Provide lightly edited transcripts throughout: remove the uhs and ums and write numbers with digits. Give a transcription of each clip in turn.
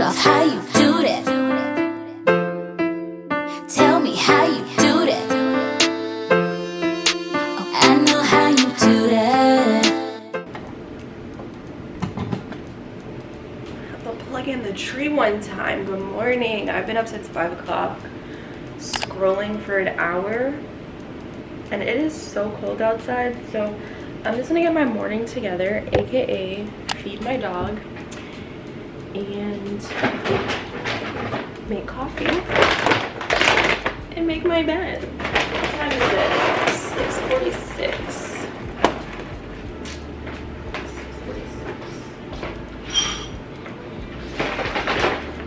off, how you do that? Tell me how you do that. Oh, I know how you do that. I'll plug in the tree one time. Good morning. I've been up since 5 o'clock scrolling for an hour and it is so cold outside, so I'm just gonna get my morning together, aka feed my dog and make coffee and make my bed. What time is it? 6:46.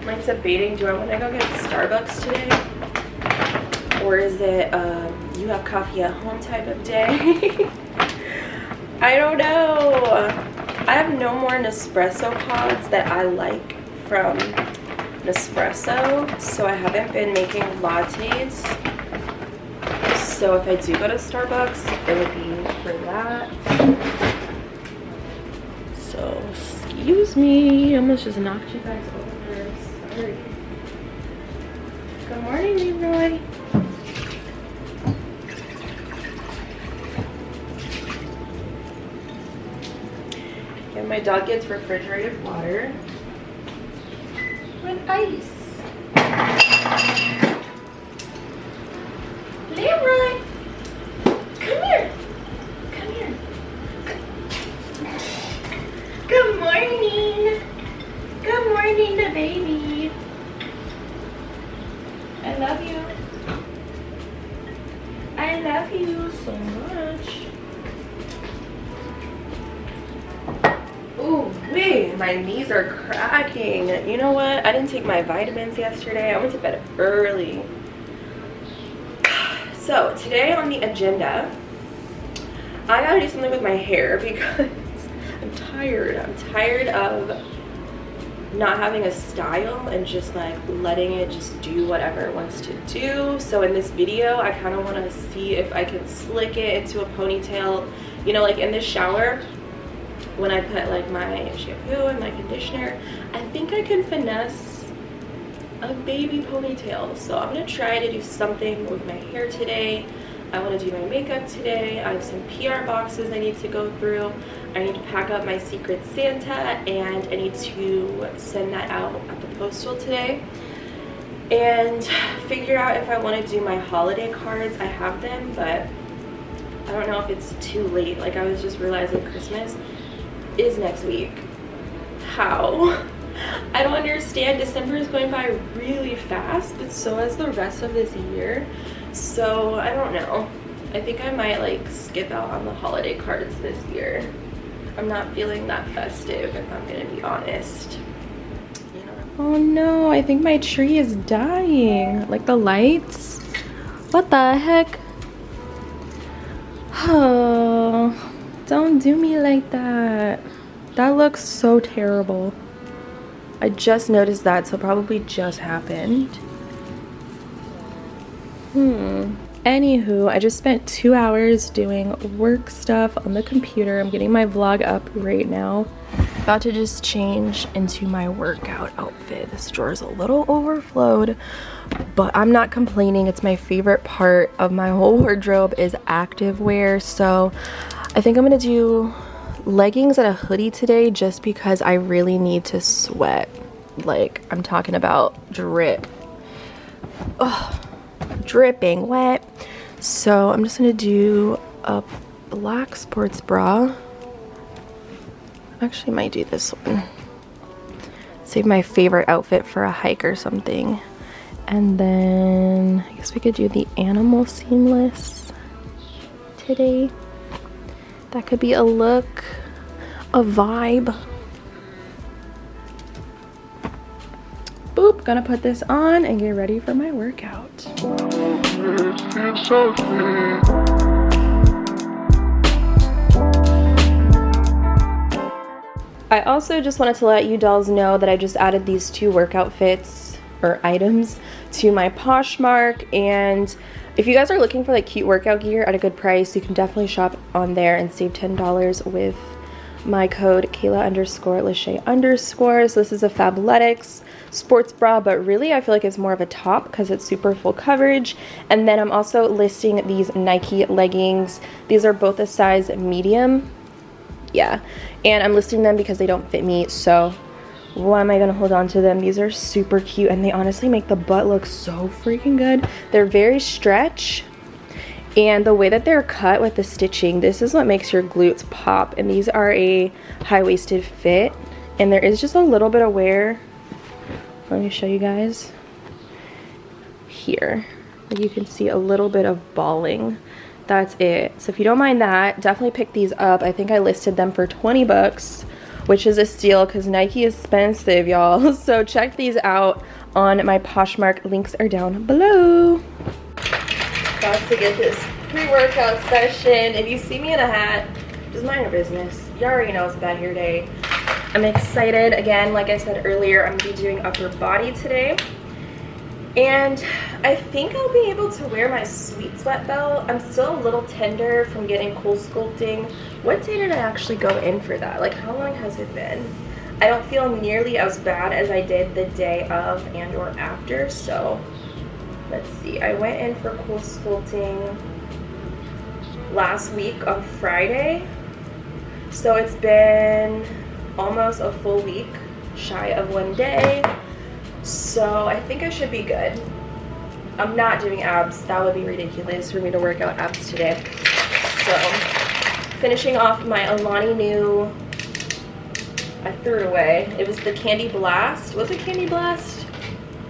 I'm debating, do I want to go get Starbucks today? Or is it you have coffee at home type of day? I don't know. I have no more Nespresso pods that I like from Nespresso, so I haven't been making lattes. So if I do go to Starbucks, it would be for that. So excuse me, I almost just knocked you guys over. Sorry. Good morning, Leroy. And my dog gets refrigerated water with ice. Leroy, come here. Come here. Good morning. Good morning, the baby. I love you. I love you so much. Ooh, wait, my knees are cracking. You know what? I didn't take my vitamins yesterday. I went to bed early. So today on the agenda, I gotta do something with my hair because I'm tired. I'm tired of not having a style and just like letting it just do whatever it wants to do. So in this video, I kind of want to see if I can slick it into a ponytail. You know, like in the shower, when I put like my shampoo and my conditioner, I think I can finesse a baby ponytail. So I'm gonna try to do something with my hair today. I want to do my makeup today. I have some PR boxes I need to go through. I need to pack up my Secret Santa and I need to send that out at the postal today and figure out if I want to do my holiday cards. I have them, but I don't know if it's too late. Like, I was just realizing Christmas is next week. How? I don't understand. December is going by really fast, but so is the rest of this year. So I don't know. I think I might like skip out on the holiday cards this year. I'm not feeling that festive, if I'm gonna be honest. You know? Oh no, I think my tree is dying. Like the lights. What the heck? Oh, don't do me like that. That looks so terrible. I just noticed that, so it probably just happened. Anywho, I just spent 2 hours doing work stuff on the computer. I'm getting my vlog up right now. About to just change into my workout outfit. This drawer is a little overflowed, but I'm not complaining. It's my favorite part of my whole wardrobe is activewear. So I think I'm gonna do leggings and a hoodie today just because I really need to sweat. Like, I'm talking about drip. Ugh. Dripping wet. So I'm just gonna do a black sports bra. Actually might do this one. Save my favorite outfit for a hike or something. And then I guess we could do the animal seamless today. That could be a look, a vibe. Boop, gonna put this on and get ready for my workout. I also just wanted to let you dolls know that I just added these 2 workout fits or items to my Poshmark, and if you guys are looking for like cute workout gear at a good price, you can definitely shop on there and save $10 with my code Kayla_Lashae_. So this is a Fabletics sports bra, but really I feel like it's more of a top because it's super full coverage. And then I'm also listing these Nike leggings. These are both a size medium. Yeah, and I'm listing them because they don't fit me, so why am I gonna hold on to them? These are super cute, and they honestly make the butt look so freaking good. They're very stretch, and the way that they're cut with the stitching, this is what makes your glutes pop. And these are a high-waisted fit, and there is just a little bit of wear. Let me show you guys here. You can see a little bit of balling. That's it. So if you don't mind that, definitely pick these up. I think I listed them for 20 bucks, which is a steal because Nike is expensive, y'all. So check these out on my Poshmark. Links are down below. About to get this pre-workout session. If you see me in a hat, just mind your business. You already know it's a bad hair day. I'm excited. Again, like I said earlier, I'm gonna be doing upper body today. And I think I'll be able to wear my sweet sweat belt. I'm still a little tender from getting cool sculpting. What day did I actually go in for that? Like, how long has it been? I don't feel nearly as bad as I did the day of and or after. So let's see. I went in for cool sculpting last week on Friday. So it's been almost a full week, shy of 1 day. So I think I should be good. I'm not doing abs. That would be ridiculous for me to work out abs today. So finishing off my Alani Nu, I threw it away. It was the Candy Blast. Was it Candy Blast?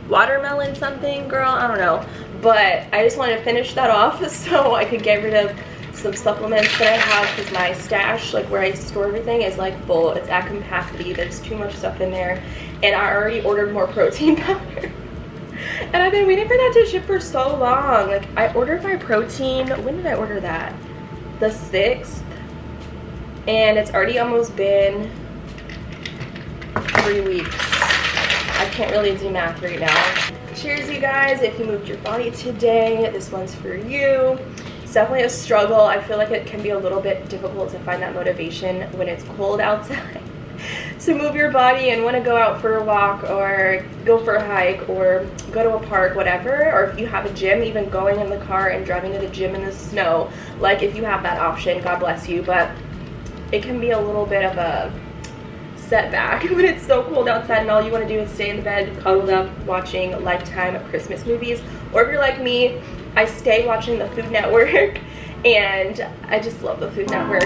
Watermelon something, girl? I don't know. But I just wanted to finish that off so I could get rid of some supplements that I have, because my stash, like where I store everything, is like full. It's at capacity. There's too much stuff in there. And I already ordered more protein powder. And I've been waiting for that to ship for so long. Like, I ordered my protein, when did I order that? The 6th. And it's already almost been 3 weeks. I can't really do math right now. Cheers, you guys. If you moved your body today, this one's for you. It's definitely a struggle. I feel like it can be a little bit difficult to find that motivation when it's cold outside to move your body and want to go out for a walk or go for a hike or go to a park, whatever. Or if you have a gym, even going in the car and driving to the gym in the snow. Like, if you have that option, God bless you. But it can be a little bit of a setback when it's so cold outside and all you want to do is stay in the bed cuddled up watching Lifetime Christmas movies. Or if you're like me, I stay watching the Food Network, and I just love the Food Network.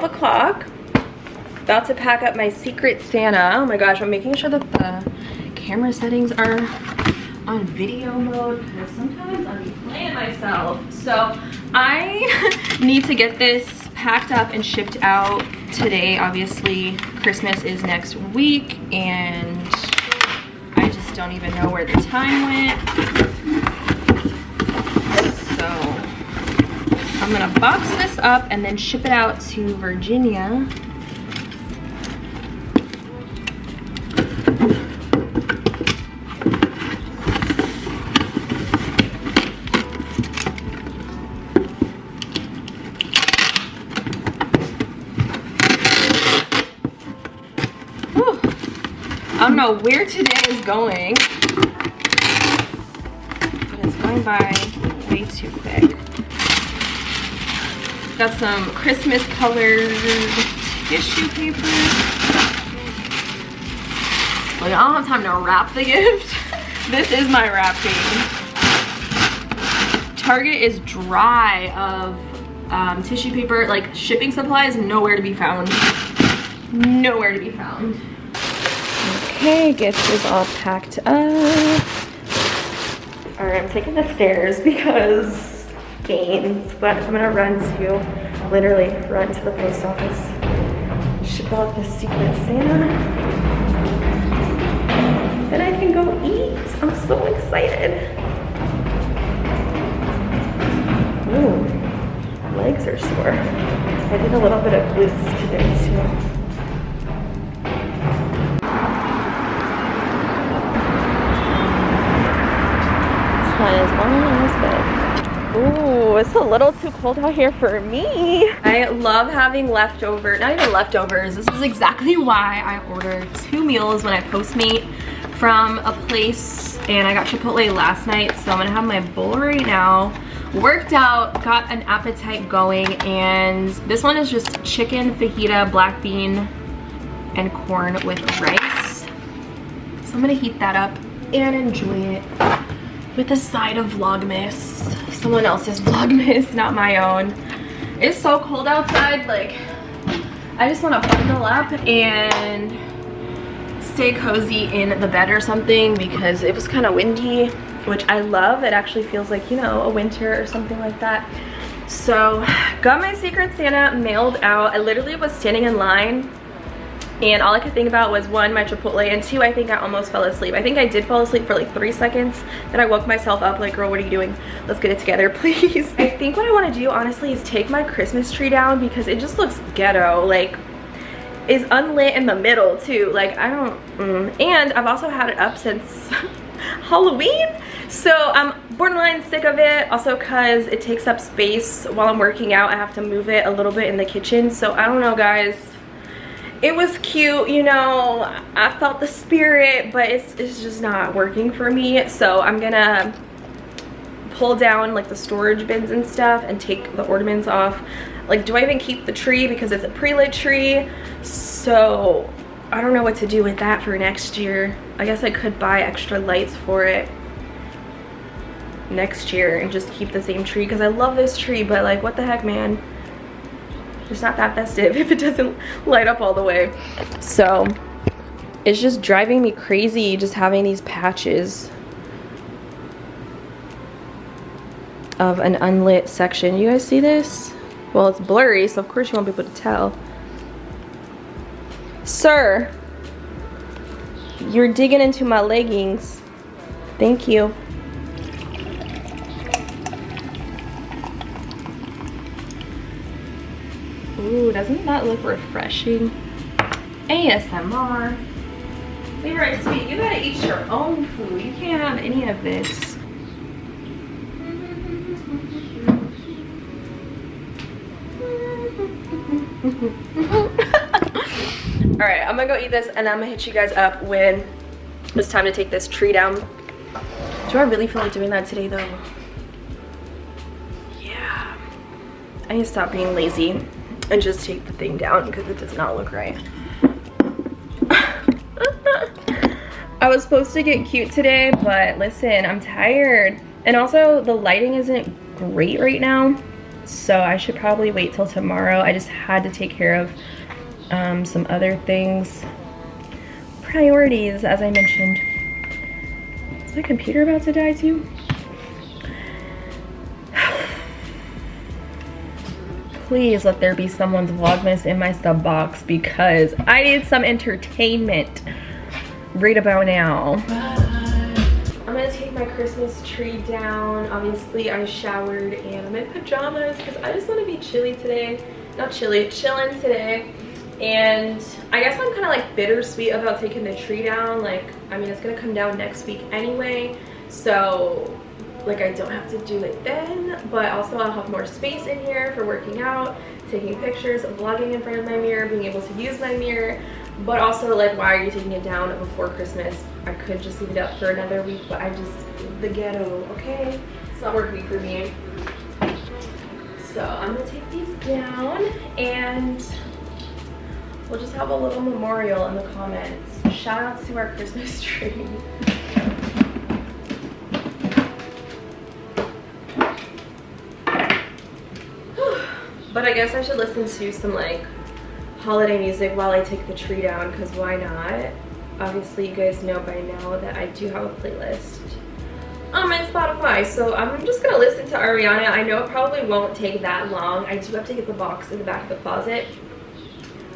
O'clock. About to pack up my Secret Santa. Oh my gosh, I'm making sure that the camera settings are on video mode because sometimes I'm playing myself. So I need to get this packed up and shipped out today. Obviously, Christmas is next week and I just don't even know where the time went. So I'm gonna box this up and then ship it out to Virginia. I don't know where today is going, but it's going by way too quick. Got some Christmas colored tissue paper. Like, I don't have time to wrap the gift. This is my wrapping. Target is dry of tissue paper. Like, shipping supplies, nowhere to be found. Nowhere to be found. Okay, gift is all packed up. Alright, I'm taking the stairs because gains, but I'm gonna literally run to the post office, ship out the Secret Santa, then I can go eat. I'm so excited. Ooh, my legs are sore. I did a little bit of glutes today too. One is long as bed. Ooh, it's a little too cold out here for me. I love having not even leftovers. This is exactly why I order 2 meals when I Postmate from a place, and I got Chipotle last night, so I'm gonna have my bowl right now. Worked out, got an appetite going, and this one is just chicken, fajita, black bean, and corn with rice. So I'm gonna heat that up and enjoy it with a side of VLOGMAS. Someone else's VLOGMAS, not my own. It's so cold outside, like, I just wanna bundle up and stay cozy in the bed or something because it was kind of windy, which I love. It actually feels like, you know, a winter or something like that. So, got my Secret Santa mailed out. I literally was standing in line and all I could think about was 1, my Chipotle, and 2, I think I almost fell asleep. I think I did fall asleep for like 3 seconds. Then I woke myself up like, girl, what are you doing? Let's get it together, please. I think what I want to do, honestly, is take my Christmas tree down because it just looks ghetto. Like, it's unlit in the middle too. Like, I don't, and I've also had it up since Halloween. So I'm borderline sick of it. Also because it takes up space while I'm working out. I have to move it a little bit in the kitchen. So I don't know, guys. It was cute, you know, I felt the spirit, but it's just not working for me. So I'm gonna pull down like the storage bins and stuff and take the ornaments off. Like, do I even keep the tree because it's a pre-lit tree? So I don't know what to do with that for next year. I guess I could buy extra lights for it next year and just keep the same tree because I love this tree, but like, what the heck, man? It's not that festive if it doesn't light up all the way. So it's just driving me crazy just having these patches of an unlit section. You guys see this? Well, it's blurry, so of course you won't be able to tell. Sir, you're digging into my leggings. Thank you. Ooh, doesn't that look refreshing? ASMR. Leroy, sweet, you gotta eat your own food. You can't have any of this. Alright, I'm gonna go eat this and I'm gonna hit you guys up when it's time to take this tree down. Do I really feel like doing that today though? Yeah. I need to stop being lazy and just take the thing down because it does not look right. I was supposed to get cute today, but listen, I'm tired. And also the lighting isn't great right now, so I should probably wait till tomorrow. I just had to take care of some other things. Priorities, as I mentioned. Is my computer about to die too? Please let there be someone's VLOGMAS in my sub box because I need some entertainment right about now. I'm gonna take my Christmas tree down. Obviously I showered and I'm in pajamas because I just want to be chilly today. Not chilly, chilling today. And I guess I'm kind of like bittersweet about taking the tree down. Like, I mean, it's gonna come down next week anyway, so like I don't have to do it then, but also I'll have more space in here for working out, taking pictures, vlogging in front of my mirror, being able to use my mirror. But also, like, why are you taking it down before Christmas? I could just leave it up for another week, but the ghetto, okay? It's not working for me. So I'm gonna take these down and we'll just have a little memorial in the comments. Shout out to our Christmas tree. But I guess I should listen to some like holiday music while I take the tree down, because why not? Obviously you guys know by now that I do have a playlist on my Spotify, so I'm just gonna listen to Ariana. I know it probably won't take that long. I do have to get the box in the back of the closet,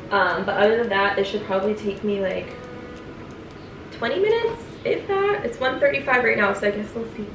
but other than that, it should probably take me like 20 minutes, if that. It's 1:35 right now, so I guess we'll see.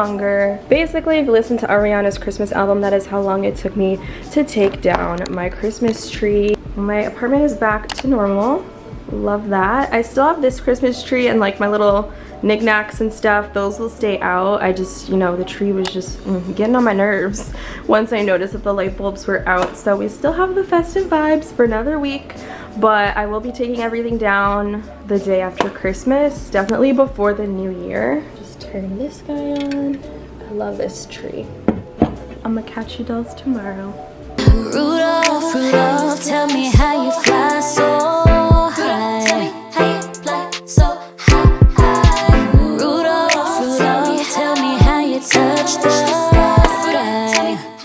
longer. Basically, if you listen to Ariana's Christmas album, that is how long it took me to take down my Christmas tree. My apartment is back to normal. Love that. I still have this Christmas tree and like my little knickknacks and stuff. Those will stay out. I just, you know, the tree was just getting on my nerves once I noticed that the light bulbs were out. So we still have the festive vibes for another week, but I will be taking everything down the day after Christmas, definitely before the new year. Just turn this guy on. I love this tree. I'm gonna catch you dolls tomorrow. Rudolph, Rudolph, tell me how you fly so